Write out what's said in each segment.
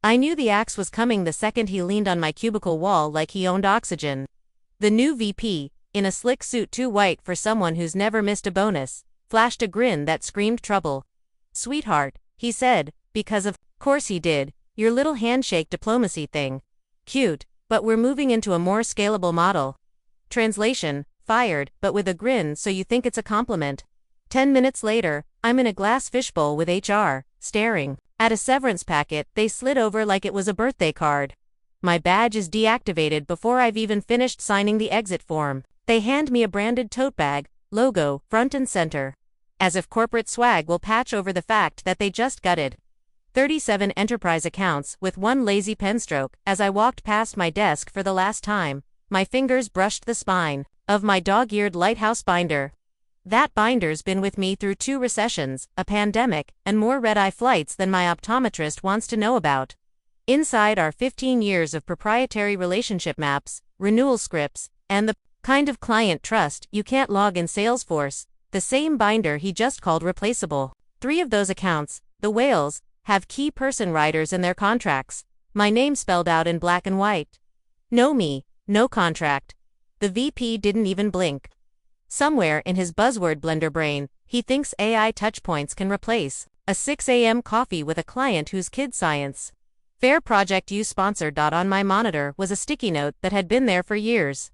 I knew the axe was coming the second he leaned on my cubicle wall like he owned oxygen. The new VP, in a slick suit too white for someone who's never missed a bonus, flashed a grin that screamed trouble. "Sweetheart," he said, because of course he did, "your little handshake diplomacy thing. Cute, but we're moving into a more scalable model." Translation: fired, but with a grin so you think it's a compliment. 10 minutes later, I'm in a glass fishbowl with HR, staring at a severance packet they slid over like it was a birthday card. My badge is deactivated before I've even finished signing the exit form. They hand me a branded tote bag, logo, front and center. As if corporate swag will patch over the fact that they just gutted 37 enterprise accounts with one lazy pen stroke. As I walked past my desk for the last time, my fingers brushed the spine of my dog-eared lighthouse binder. That binder's been with me through 2 recessions, a pandemic, and more red-eye flights than my optometrist wants to know about. Inside are 15 years of proprietary relationship maps, renewal scripts, and the kind of client trust you can't log in Salesforce, the same binder he just called replaceable. 3 of those accounts, the whales, have key person riders in their contracts, my name spelled out in black and white. No me, no contract. The VP didn't even blink. Somewhere in his buzzword blender brain, he thinks AI touchpoints can replace a 6 a.m. coffee with a client whose kid science fair project you sponsored. On my monitor was a sticky note that had been there for years.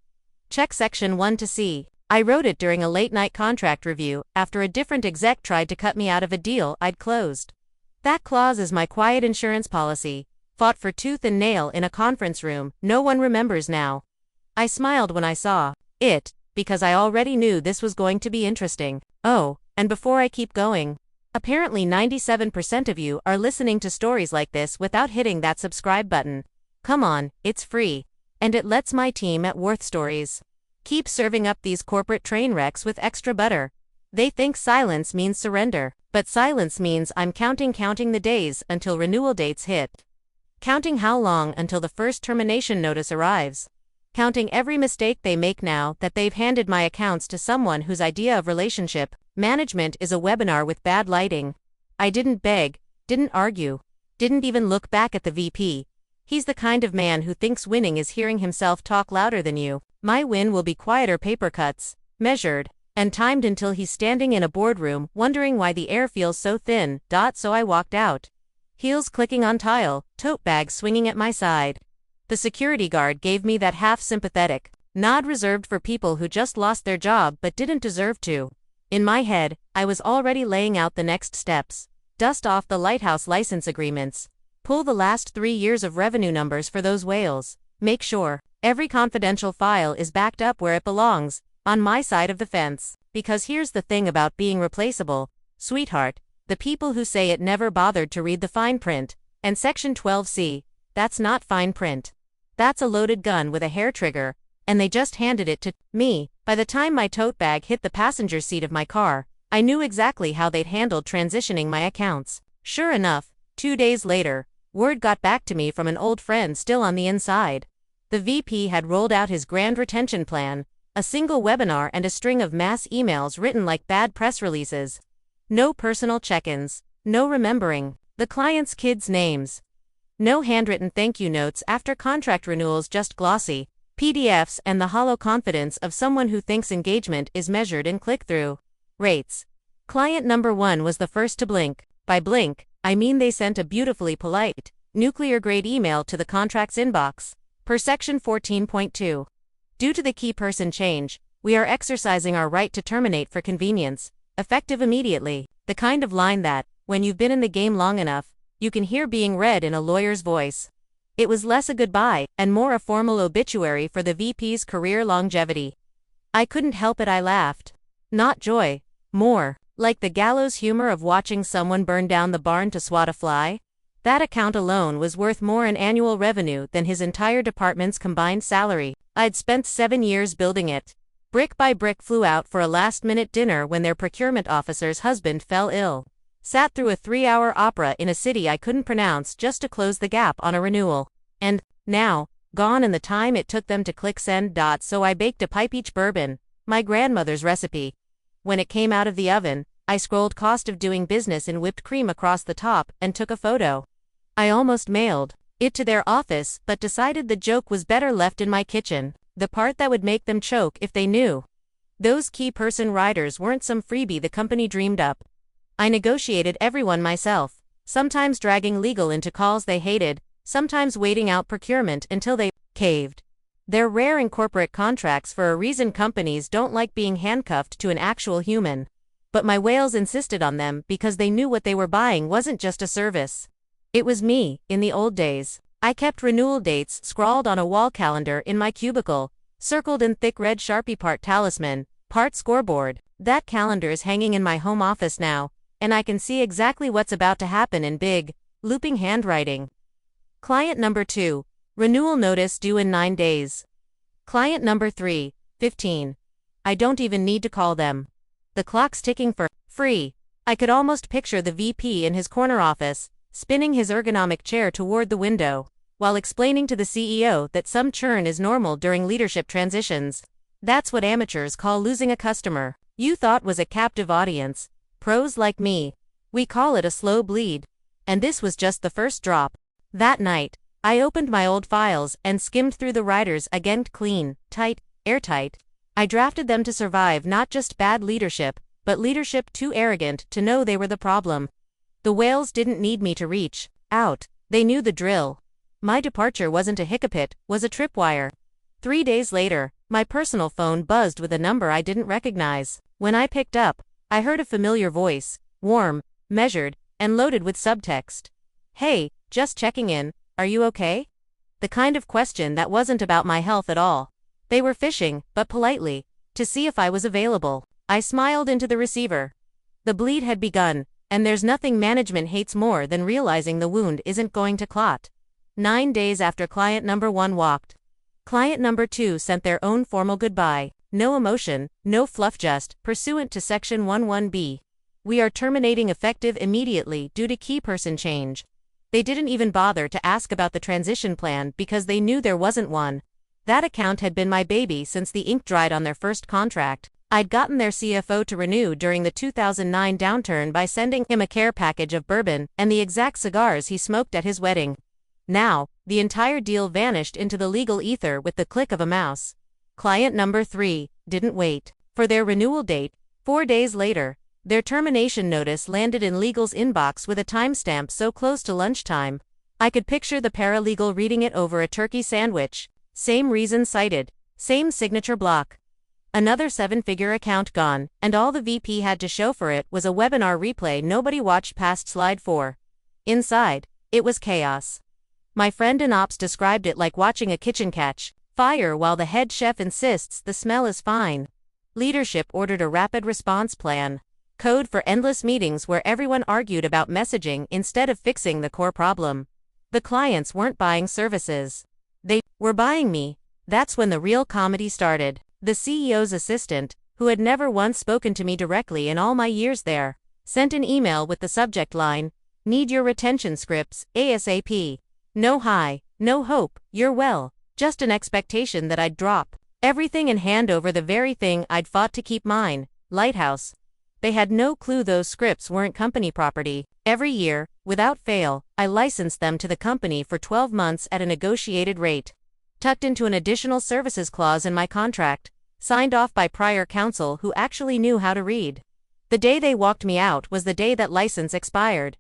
Check section 1 to see. I wrote it during a late-night contract review after a different exec tried to cut me out of a deal I'd closed. That clause is my quiet insurance policy, fought for tooth and nail in a conference room no one remembers now. I smiled when I saw it, because I already knew this was going to be interesting. Oh, and before I keep going, apparently 97% of you are listening to stories like this without hitting that subscribe button. Come on, it's free. And it lets my team at Warth Stories keep serving up these corporate train wrecks with extra butter. They think silence means surrender, but silence means I'm counting the days until renewal dates hit. Counting how long until the first termination notice arrives. Counting every mistake they make now that they've handed my accounts to someone whose idea of relationship management is a webinar with bad lighting. I didn't beg, didn't argue, didn't even look back at the VP. He's the kind of man who thinks winning is hearing himself talk louder than you. My win will be quieter paper cuts, measured, and timed until he's standing in a boardroom wondering why the air feels so thin. So I walked out. Heels clicking on tile, tote bag swinging at my side. The security guard gave me that half-sympathetic nod reserved for people who just lost their job but didn't deserve to. In my head, I was already laying out the next steps. Dust off the lighthouse license agreements. Pull the last 3 years of revenue numbers for those whales. Make sure every confidential file is backed up where it belongs, on my side of the fence. Because here's the thing about being replaceable, sweetheart, the people who say it never bothered to read the fine print, and Section 12C, that's not fine print. That's a loaded gun with a hair trigger, and they just handed it to me. By the time my tote bag hit the passenger seat of my car, I knew exactly how they'd handled transitioning my accounts. Sure enough, 2 days later, word got back to me from an old friend still on the inside. The VP had rolled out his grand retention plan, a single webinar and a string of mass emails written like bad press releases. No personal check-ins, no remembering the client's kids' names. No handwritten thank you notes after contract renewals, just glossy PDFs and the hollow confidence of someone who thinks engagement is measured in click-through rates. Client number 1 was the first to blink. By blink, I mean they sent a beautifully polite, nuclear-grade email to the contract's inbox. Per Section 14.2. Due to the key person change, we are exercising our right to terminate for convenience, effective immediately. The kind of line that, when you've been in the game long enough, you can hear being read in a lawyer's voice. It was less a goodbye and more a formal obituary for the VP's career longevity. I couldn't help it, I laughed. Not joy, more like the gallows humor of watching someone burn down the barn to swat a fly. That account alone was worth more in annual revenue than his entire department's combined salary. I'd spent 7 years building it. Brick by brick. Flew out for a last-minute dinner when their procurement officer's husband fell ill. Sat through a 3-hour opera in a city I couldn't pronounce just to close the gap on a renewal. And, now, gone and the time it took them to click send. So I baked a pipe each bourbon, my grandmother's recipe. When it came out of the oven, I scrolled cost of doing business in whipped cream across the top and took a photo. I almost mailed it to their office, but decided the joke was better left in my kitchen, the part that would make them choke if they knew. Those key person riders weren't some freebie the company dreamed up. I negotiated everyone myself, sometimes dragging legal into calls they hated, sometimes waiting out procurement until they caved. They're rare in corporate contracts for a reason. Companies don't like being handcuffed to an actual human. But my whales insisted on them because they knew what they were buying wasn't just a service. It was me. In the old days, I kept renewal dates scrawled on a wall calendar in my cubicle, circled in thick red Sharpie, part talisman, part scoreboard. That calendar is hanging in my home office now, and I can see exactly what's about to happen in big, looping handwriting. Client number 2. Renewal notice due in 9 days. Client number 3. 15. I don't even need to call them. The clock's ticking for free. I could almost picture the VP in his corner office, spinning his ergonomic chair toward the window, while explaining to the CEO that some churn is normal during leadership transitions. That's what amateurs call losing a customer you thought was a captive audience. Pros like me, we call it a slow bleed. And this was just the first drop. That night, I opened my old files and skimmed through the riders again. Clean, tight, airtight. I drafted them to survive not just bad leadership, but leadership too arrogant to know they were the problem. The whales didn't need me to reach out. They knew the drill. My departure wasn't a hiccupit, was a tripwire. 3 days later, my personal phone buzzed with a number I didn't recognize. When I picked up, I heard a familiar voice, warm, measured, and loaded with subtext. Hey, just checking in, are you okay? The kind of question that wasn't about my health at all. They were fishing, but politely, to see if I was available. I smiled into the receiver. The bleed had begun, and there's nothing management hates more than realizing the wound isn't going to clot. 9 days after client number 1 walked, client number 2 sent their own formal goodbye. No emotion, no fluff, just, pursuant to Section 11B. We are terminating effective immediately due to key person change. They didn't even bother to ask about the transition plan because they knew there wasn't one. That account had been my baby since the ink dried on their first contract. I'd gotten their CFO to renew during the 2009 downturn by sending him a care package of bourbon and the exact cigars he smoked at his wedding. Now, the entire deal vanished into the legal ether with the click of a mouse. Client number 3 didn't wait for their renewal date. 4 days later, their termination notice landed in legal's inbox with a timestamp so close to lunchtime, I could picture the paralegal reading it over a turkey sandwich. Same reason cited, same signature block. Another 7-figure account gone, and all the VP had to show for it was a webinar replay nobody watched past slide 4. Inside, it was chaos. My friend in ops described it like watching a kitchen catch fire while the head chef insists the smell is fine. Leadership ordered a rapid response plan. Code for endless meetings where everyone argued about messaging instead of fixing the core problem. The clients weren't buying services. They were buying me. That's when the real comedy started. The CEO's assistant, who had never once spoken to me directly in all my years there, sent an email with the subject line, "Need your retention scripts, ASAP. No high, no hope, you're well. Just an expectation that I'd drop everything and hand over the very thing I'd fought to keep mine, Lighthouse." They had no clue those scripts weren't company property. Every year, without fail, I licensed them to the company for 12 months at a negotiated rate. Tucked into an additional services clause in my contract, signed off by prior counsel who actually knew how to read. The day they walked me out was the day that license expired.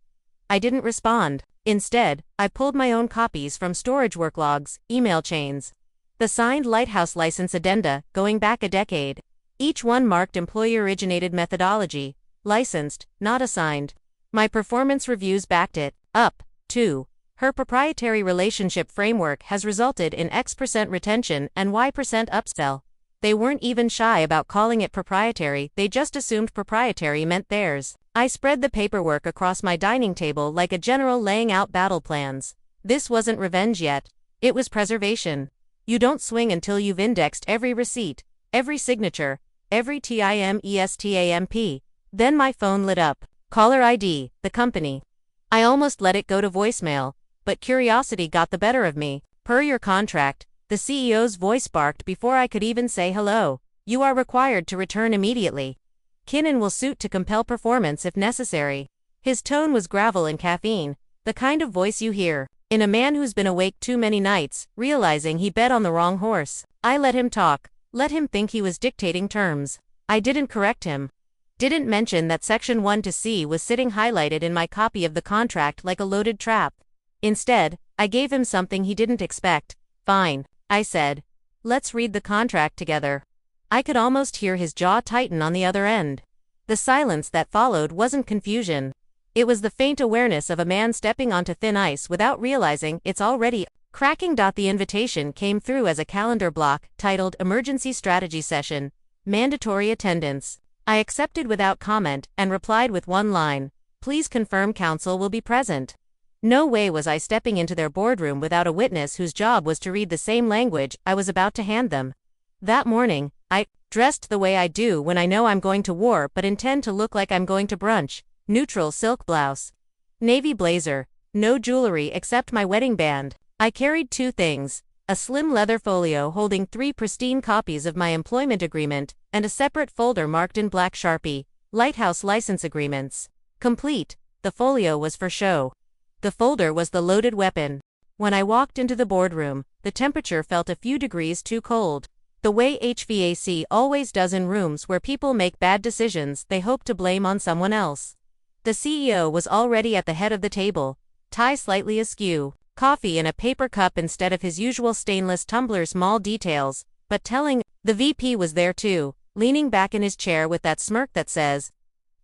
I didn't respond. Instead, I pulled my own copies from storage work logs, email chains. The signed Lighthouse license addenda, going back a decade. Each one marked employee-originated methodology, licensed, not assigned. My performance reviews backed it up, too. Her proprietary relationship framework has resulted in X% retention and Y% upsell. They weren't even shy about calling it proprietary, they just assumed proprietary meant theirs. I spread the paperwork across my dining table like a general laying out battle plans. This wasn't revenge yet. It was preservation. You don't swing until you've indexed every receipt, every signature, every timestamp. Then my phone lit up. Caller ID, the company. I almost let it go to voicemail, but curiosity got the better of me. Per your contract, the CEO's voice barked before I could even say hello. You are required to return immediately. Kinnan will suit to compel performance if necessary. His tone was gravel and caffeine, the kind of voice you hear In a man who's been awake too many nights, realizing he bet on the wrong horse. I let him talk, let him think he was dictating terms. I didn't correct him. Didn't mention that section 1 to C was sitting highlighted in my copy of the contract like a loaded trap. Instead, I gave him something he didn't expect. Fine, I said. Let's read the contract together. I could almost hear his jaw tighten on the other end. The silence that followed wasn't confusion. It was the faint awareness of a man stepping onto thin ice without realizing it's already cracking. The invitation came through as a calendar block titled Emergency Strategy Session, Mandatory Attendance. I accepted without comment and replied with one line, "Please confirm counsel will be present." No way was I stepping into their boardroom without a witness whose job was to read the same language I was about to hand them. That morning, I dressed the way I do when I know I'm going to war but intend to look like I'm going to brunch. Neutral silk blouse, navy blazer, no jewelry except my wedding band. I carried two things, a slim leather folio holding 3 pristine copies of my employment agreement, and a separate folder marked in black Sharpie, Lighthouse License Agreements. Complete, the folio was for show. The folder was the loaded weapon. When I walked into the boardroom, the temperature felt a few degrees too cold. The way HVAC always does in rooms where people make bad decisions they hope to blame on someone else. The CEO was already at the head of the table, tie slightly askew, coffee in a paper cup instead of his usual stainless tumbler. Small details, but telling. The VP was there too, leaning back in his chair with that smirk that says,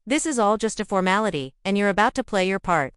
"This is all just a formality, and you're about to play your part."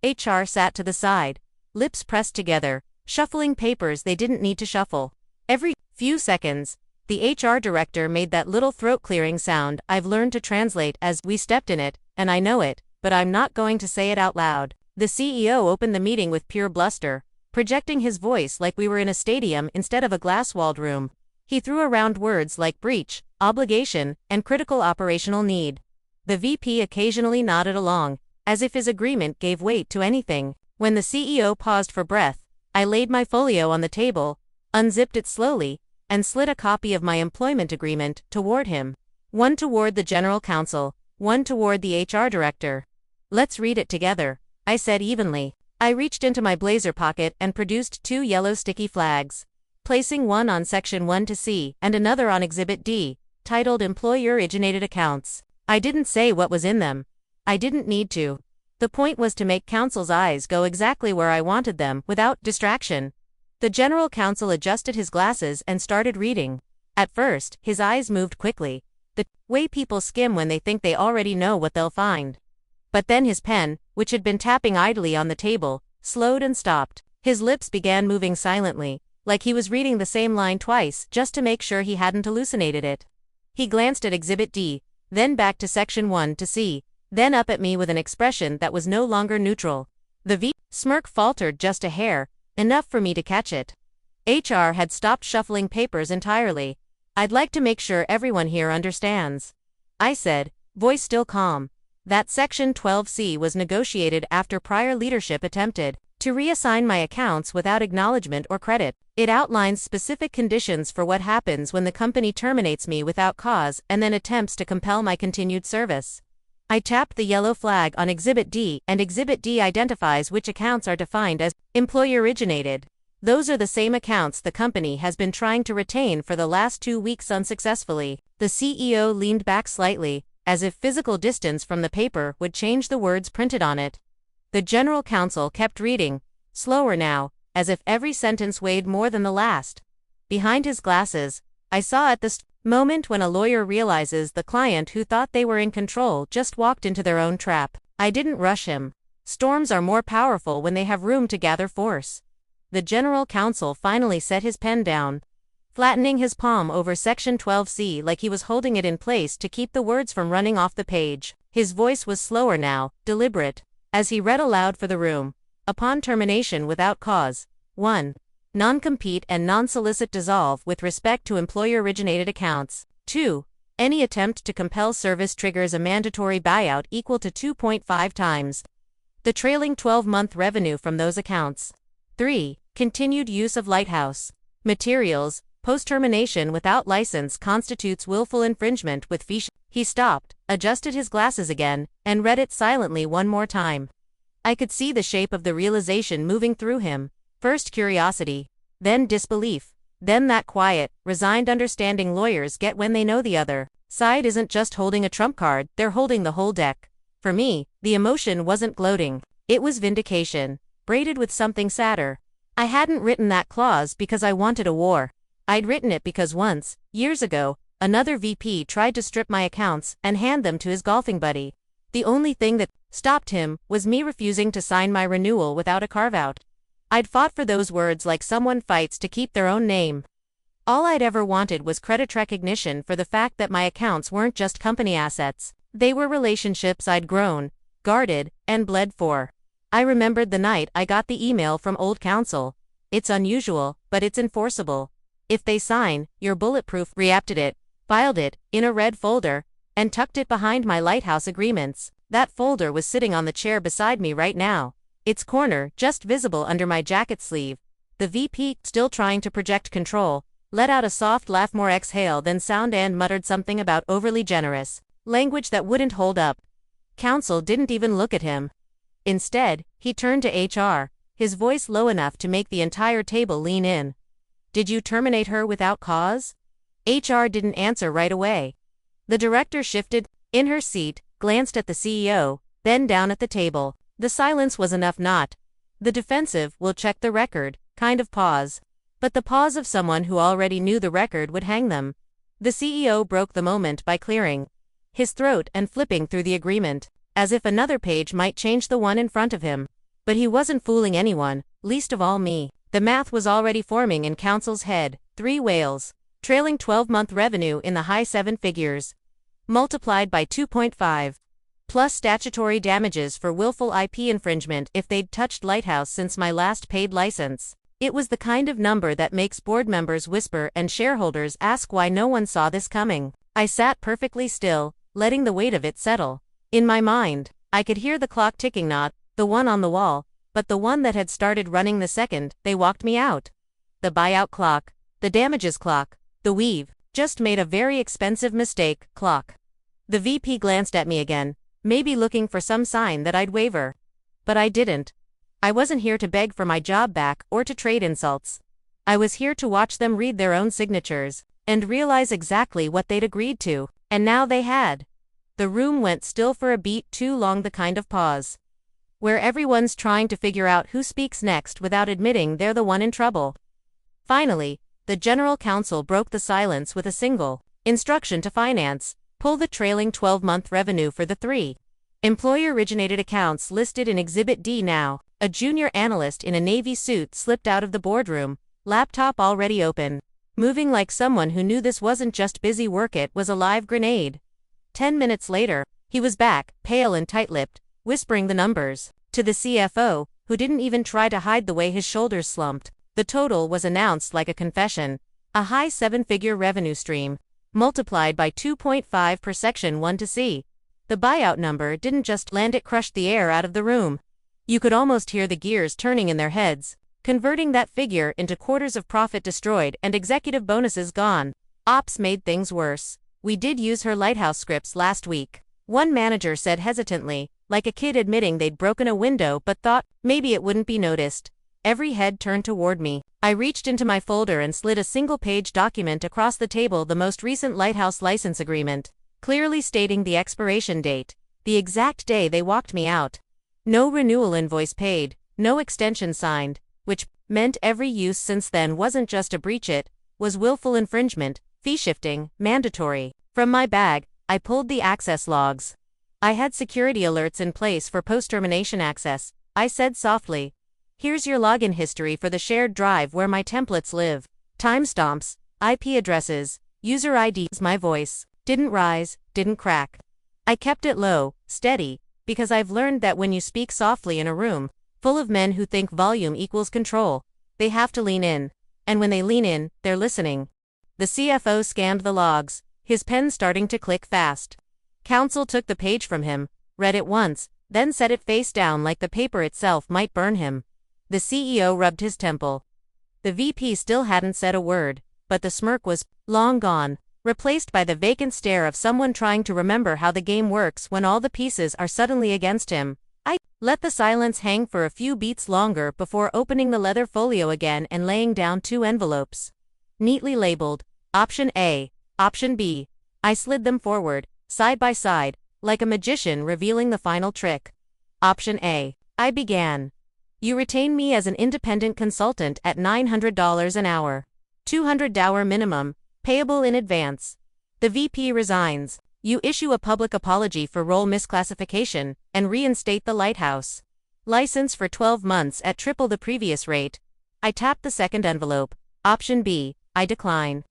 HR sat to the side, lips pressed together, shuffling papers they didn't need to shuffle. Every few seconds, the HR director made that little throat-clearing sound I've learned to translate as, "We stepped in it, and I know it, but I'm not going to say it out loud." The CEO opened the meeting with pure bluster, projecting his voice like we were in a stadium instead of a glass-walled room. He threw around words like breach, obligation, and critical operational need. The VP occasionally nodded along, as if his agreement gave weight to anything. When the CEO paused for breath, I laid my folio on the table, unzipped it slowly, and slid a copy of my employment agreement toward him. One toward the general counsel, one toward the HR director. "Let's read it together," I said evenly. I reached into my blazer pocket and produced 2 yellow sticky flags, placing one on section 1 to C and another on exhibit D, titled Employer-Originated Accounts. I didn't say what was in them. I didn't need to. The point was to make counsel's eyes go exactly where I wanted them without distraction. The general counsel adjusted his glasses and started reading. At first, his eyes moved quickly, the way people skim when they think they already know what they'll find. But then his pen, which had been tapping idly on the table, slowed and stopped. His lips began moving silently, like he was reading the same line twice just to make sure he hadn't hallucinated it. He glanced at exhibit D, then back to section 1 to C, then up at me with an expression that was no longer neutral. The smirk faltered just a hair, enough for me to catch it. HR had stopped shuffling papers entirely. "I'd like to make sure everyone here understands," I said, voice still calm, "that Section 12C was negotiated after prior leadership attempted to reassign my accounts without acknowledgement or credit. It outlines specific conditions for what happens when the company terminates me without cause and then attempts to compel my continued service." I tapped the yellow flag on Exhibit D, and Exhibit D identifies which accounts are defined as employer-originated. Those are the same accounts the company has been trying to retain for the last 2 weeks unsuccessfully. The CEO leaned back slightly, as if physical distance from the paper would change the words printed on it. The general counsel kept reading, slower now, as if every sentence weighed more than the last. Behind his glasses, I saw at the moment when a lawyer realizes the client who thought they were in control just walked into their own trap. I didn't rush him. Storms are more powerful when they have room to gather force. The general counsel finally set his pen down, flattening his palm over section 12C like he was holding it in place to keep the words from running off the page. His voice was slower now, deliberate, as he read aloud for the room. Upon termination without cause, 1. Non-compete and non-solicit dissolve with respect to employer-originated accounts. 2. Any attempt to compel service triggers a mandatory buyout equal to 2.5 times the trailing 12-month revenue from those accounts. 3. Continued use of Lighthouse materials, post-termination without license constitutes willful infringement with fee. He stopped, adjusted his glasses again, and read it silently one more time. I could see the shape of the realization moving through him. First curiosity, then disbelief, then that quiet, resigned understanding lawyers get when they know the other side isn't just holding a trump card, they're holding the whole deck. For me, the emotion wasn't gloating. It was vindication, braided with something sadder. I hadn't written that clause because I wanted a war. I'd written it because once, years ago, another VP tried to strip my accounts and hand them to his golfing buddy. The only thing that stopped him was me refusing to sign my renewal without a carve-out. I'd fought for those words like someone fights to keep their own name. All I'd ever wanted was credit recognition for the fact that my accounts weren't just company assets. They were relationships I'd grown, guarded, and bled for. I remembered the night I got the email from old counsel. It's unusual, but it's enforceable. If they sign, you're bulletproof. Reapted it, filed it, in a red folder, and tucked it behind my lighthouse agreements. That folder was sitting on the chair beside me right now. Its corner, just visible under my jacket sleeve. The VP, still trying to project control, let out a soft laugh, more exhale than sound, and muttered something about overly generous. Language that wouldn't hold up. Counsel didn't even look at him. Instead, he turned to HR, his voice low enough to make the entire table lean in. Did you terminate her without cause? HR didn't answer right away. The director shifted in her seat, glanced at the CEO, then down at the table. The silence was enough. Not the defensive, we'll check the record, kind of pause. But the pause of someone who already knew the record would hang them. The CEO broke the moment by clearing his throat and flipping through the agreement, as if another page might change the one in front of him. But he wasn't fooling anyone, least of all me. The math was already forming in counsel's head. 3 whales, trailing 12-month revenue in the high 7 figures, multiplied by 2.5, plus statutory damages for willful IP infringement if they'd touched Lighthouse since my last paid license. It was the kind of number that makes board members whisper and shareholders ask why no one saw this coming. I sat perfectly still, letting the weight of it settle. In my mind, I could hear the clock ticking, not the one on the wall, but the one that had started running the second they walked me out. The buyout clock, the damages clock, the we've just made a very expensive mistake clock. The VP glanced at me again, maybe looking for some sign that I'd waver. But I didn't. I wasn't here to beg for my job back or to trade insults. I was here to watch them read their own signatures and realize exactly what they'd agreed to. And now they had. The room went still for a beat, too long, the kind of pause where everyone's trying to figure out who speaks next without admitting they're the one in trouble. Finally, the general counsel broke the silence with a single instruction to finance: pull the trailing 12-month revenue for the 3 employer-originated accounts listed in Exhibit D now. A junior analyst in a navy suit slipped out of the boardroom, laptop already open, moving like someone who knew this wasn't just busy work, it was a live grenade. 10 minutes later, he was back, pale and tight-lipped, whispering the numbers to the CFO, who didn't even try to hide the way his shoulders slumped. The total was announced like a confession: a high 7-figure revenue stream, multiplied by 2.5 per Section 1 to C. The buyout number didn't just land, it crushed the air out of the room. You could almost hear the gears turning in their heads, converting that figure into quarters of profit destroyed and executive bonuses gone. Ops made things worse. We did use her Lighthouse scripts last week, one manager said hesitantly, like a kid admitting they'd broken a window but thought maybe it wouldn't be noticed. Every head turned toward me. I reached into my folder and slid a single-page document across the table, the most recent Lighthouse license agreement, clearly stating the expiration date, the exact day they walked me out. No renewal invoice paid, no extension signed, which meant every use since then wasn't just a breach, it was willful infringement, fee shifting, mandatory. From my bag, I pulled the access logs. I had security alerts in place for post-termination access. I said softly, "Here's your login history for the shared drive where my templates live. Timestamps, IP addresses, user IDs." My voice didn't rise, didn't crack. I kept it low, steady, because I've learned that when you speak softly in a room full of men who think volume equals control, they have to lean in. And when they lean in, they're listening. The CFO scanned the logs, his pen starting to click fast. Counsel took the page from him, read it once, then set it face down like the paper itself might burn him. The CEO rubbed his temple. The VP still hadn't said a word, but the smirk was long gone, replaced by the vacant stare of someone trying to remember how the game works when all the pieces are suddenly against him. I let the silence hang for a few beats longer before opening the leather folio again and laying down 2 envelopes. Neatly labeled, Option A, Option B. I slid them forward, side by side, like a magician revealing the final trick. Option A. I began. You retain me as an independent consultant at $900 an hour. $200 minimum, payable in advance. The VP resigns. You issue a public apology for role misclassification and reinstate the lighthouse. License for 12 months at triple the previous rate. I tap the second envelope. Option B. I decline.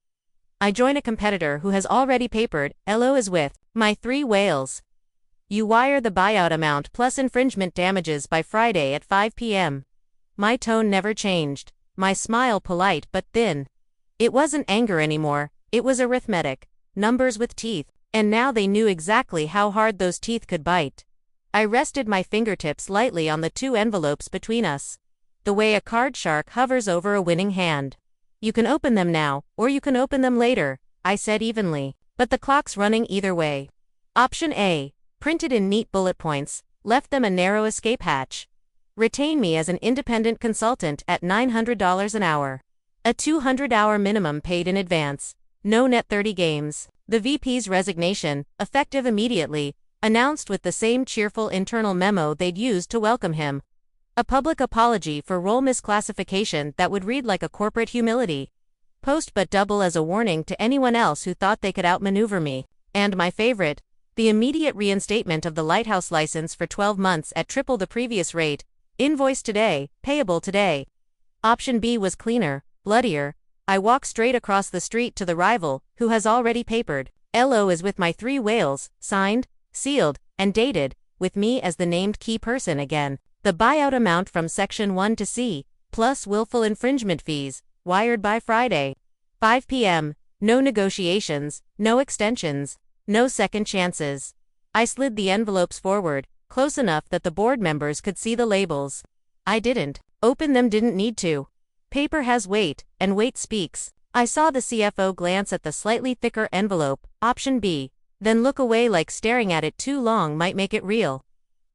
I join a competitor who has already papered, LO is with my 3 whales. You wire the buyout amount plus infringement damages by Friday at 5 p.m. My tone never changed, my smile polite but thin. It wasn't anger anymore, it was arithmetic, numbers with teeth, and now they knew exactly how hard those teeth could bite. I rested my fingertips lightly on the 2 envelopes between us. The way a card shark hovers over a winning hand. You can open them now, or you can open them later, I said evenly, but the clock's running either way. Option A, printed in neat bullet points, left them a narrow escape hatch. Retain me as an independent consultant at $900 an hour. A 200-hour minimum paid in advance. No net 30 games. The VP's resignation, effective immediately, announced with the same cheerful internal memo they'd used to welcome him. A public apology for role misclassification that would read like a corporate humility. Post but double as a warning to anyone else who thought they could outmaneuver me. And my favorite, the immediate reinstatement of the lighthouse license for 12 months at triple the previous rate. Invoice today, payable today. Option B was cleaner, bloodier. I walk straight across the street to the rival, who has already papered. LO is with my 3 whales, signed, sealed, and dated, with me as the named key person again. The buyout amount from Section 1 to C, plus willful infringement fees, wired by Friday. 5 p.m., no negotiations, no extensions, no second chances. I slid the envelopes forward, close enough that the board members could see the labels. I didn't open them, didn't need to. Paper has weight, and weight speaks. I saw the CFO glance at the slightly thicker envelope, Option B, then look away like staring at it too long might make it real.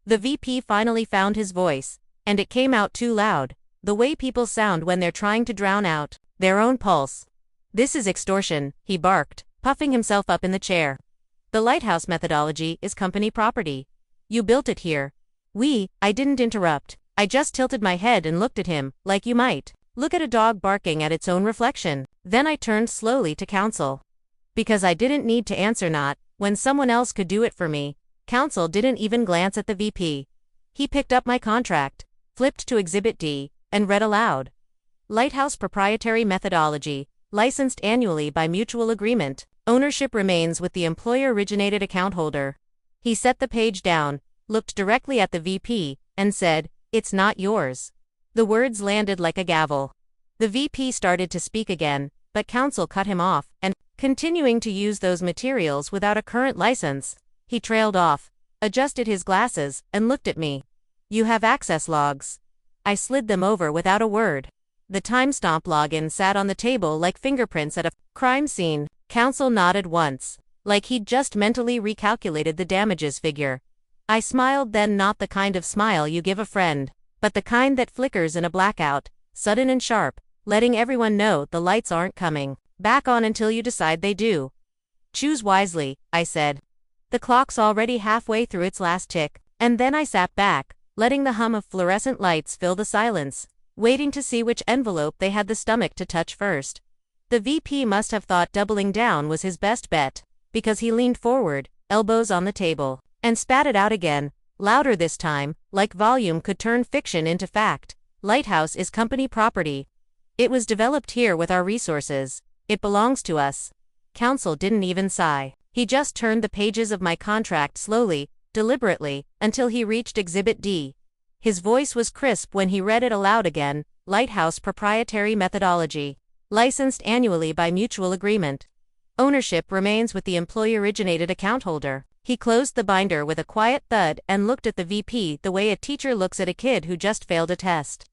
The VP finally found his voice, and it came out too loud, the way people sound when they're trying to drown out their own pulse. This is extortion, he barked, puffing himself up in the chair. The lighthouse methodology is company property. You built it here. I didn't interrupt. I just tilted my head and looked at him, like you might look at a dog barking at its own reflection. Then I turned slowly to counsel. Because I didn't need to answer not, when someone else could do it for me. Counsel didn't even glance at the VP. He picked up my contract, flipped to Exhibit D, and read aloud. Lighthouse proprietary methodology, licensed annually by mutual agreement. Ownership remains with the employer-originated account holder. He set the page down, looked directly at the VP, and said, "It's not yours." The words landed like a gavel. The VP started to speak again, but counsel cut him off, and, continuing to use those materials without a current license, he trailed off, adjusted his glasses, and looked at me. "You have access logs." I slid them over without a word. The timestamp login sat on the table like fingerprints at a crime scene. Counsel nodded once, like he'd just mentally recalculated the damages figure. I smiled, then, not the kind of smile you give a friend, but the kind that flickers in a blackout, sudden and sharp, letting everyone know the lights aren't coming back on until you decide they do. "Choose wisely," I said. The clock's already halfway through its last tick, and then I sat back, letting the hum of fluorescent lights fill the silence, waiting to see which envelope they had the stomach to touch first. The VP must have thought doubling down was his best bet, because he leaned forward, elbows on the table, and spat it out again, louder this time, like volume could turn fiction into fact. "Lighthouse is company property. It was developed here with our resources. It belongs to us." Counsel didn't even sigh. He just turned the pages of my contract slowly, deliberately, until he reached Exhibit D. His voice was crisp when he read it aloud again. "Lighthouse proprietary methodology. Licensed annually by mutual agreement. Ownership remains with the employee-originated account holder." He closed the binder with a quiet thud and looked at the VP the way a teacher looks at a kid who just failed a test.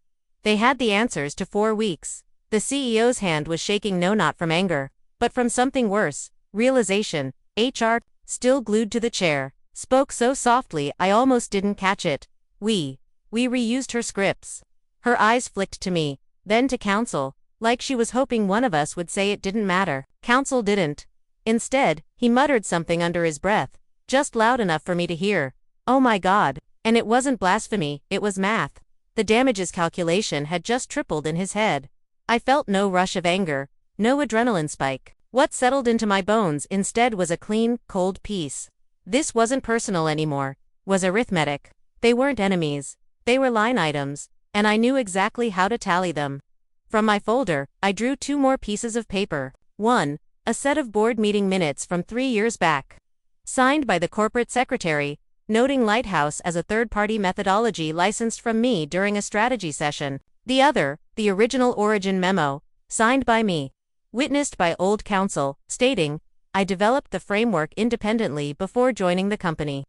They had the answers to 4 weeks. The CEO's hand was shaking, no, not from anger, but from something worse, realization. HR, still glued to the chair, spoke so softly I almost didn't catch it. We reused her scripts. Her eyes flicked to me, then to Counsel, like she was hoping one of us would say it didn't matter. Counsel didn't. Instead, he muttered something under his breath, just loud enough for me to hear. Oh my God. And it wasn't blasphemy, it was math. The damages calculation had just tripled in his head. I felt no rush of anger, no adrenaline spike. What settled into my bones instead was a clean, cold peace. This wasn't personal anymore, was arithmetic. They weren't enemies. They were line items, and I knew exactly how to tally them. From my folder, I drew 2 more pieces of paper. 1. A set of board meeting minutes from 3 years back. Signed by the corporate secretary, noting Lighthouse as a third-party methodology licensed from me during a strategy session. The other, the original origin memo, signed by me. Witnessed by old counsel, stating, I developed the framework independently before joining the company.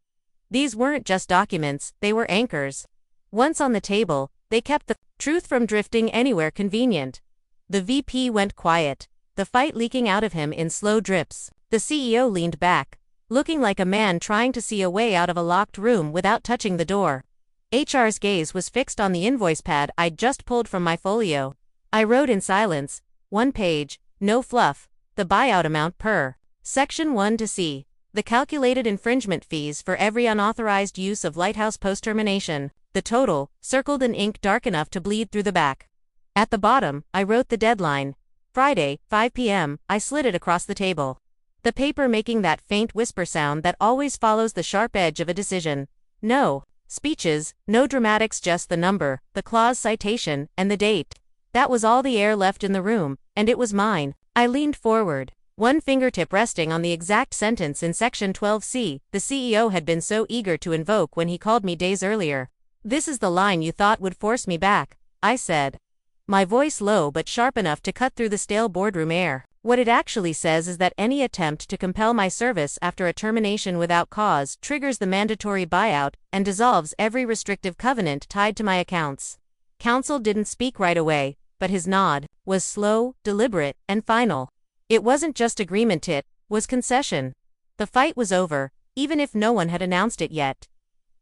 These weren't just documents, they were anchors. Once on the table, they kept the truth from drifting anywhere convenient. The VP went quiet, the fight leaking out of him in slow drips. The CEO leaned back, looking like a man trying to see a way out of a locked room without touching the door. HR's gaze was fixed on the invoice pad I'd just pulled from my folio. I wrote in silence, 1 page, no fluff, the buyout amount per. Section 1 to C. The calculated infringement fees for every unauthorized use of Lighthouse post-termination. The total, circled in ink dark enough to bleed through the back. At the bottom, I wrote the deadline. Friday, 5 p.m., I slid it across the table. The paper making that faint whisper sound that always follows the sharp edge of a decision. No speeches, no dramatics, just the number, the clause citation, and the date. That was all the air left in the room, and it was mine. I leaned forward, one fingertip resting on the exact sentence in Section 12C the CEO had been so eager to invoke when he called me days earlier. This is the line you thought would force me back, I said. My voice low but sharp enough to cut through the stale boardroom air. What it actually says is that any attempt to compel my service after a termination without cause triggers the mandatory buyout and dissolves every restrictive covenant tied to my accounts. Counsel didn't speak right away, but his nod was slow, deliberate, and final. It wasn't just agreement, it was concession. The fight was over, even if no one had announced it yet.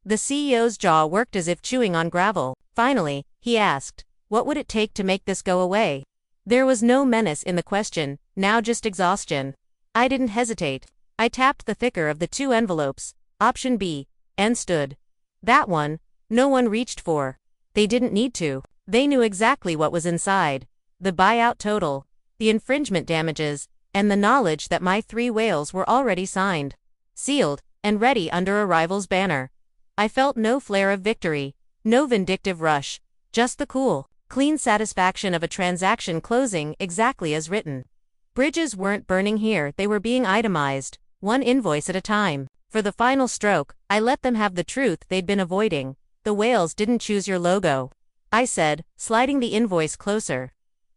The CEO's jaw worked as if chewing on gravel. Finally, he asked, what would it take to make this go away? There was no menace in the question, now just exhaustion. I didn't hesitate. I tapped the thicker of the 2 envelopes, option B, and stood. That one, no one reached for. They didn't need to. They knew exactly what was inside. The buyout total, the infringement damages, and the knowledge that my 3 whales were already signed, sealed, and ready under a rival's banner. I felt no flare of victory, no vindictive rush, just the cool, clean satisfaction of a transaction closing exactly as written. Bridges weren't burning here, they were being itemized, 1 invoice at a time. For the final stroke, I let them have the truth they'd been avoiding. The whales didn't choose your logo, I said, sliding the invoice closer.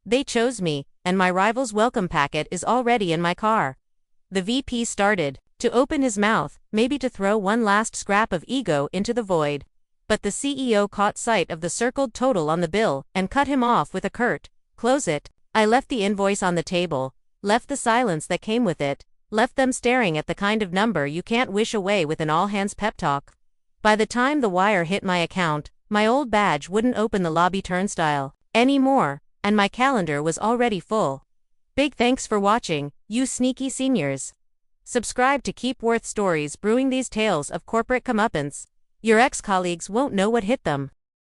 They chose me, and my rival's welcome packet is already in my car. The VP started to open his mouth, maybe to throw one last scrap of ego into the void. But the CEO caught sight of the circled total on the bill and cut him off with a curt, close it. I left the invoice on the table, left the silence that came with it, left them staring at the kind of number you can't wish away with an all-hands pep talk. By the time the wire hit my account, my old badge wouldn't open the lobby turnstile anymore, and my calendar was already full. Big thanks for watching, you sneaky seniors. Subscribe to keep Warth stories brewing these tales of corporate comeuppance. Your ex-colleagues won't know what hit them.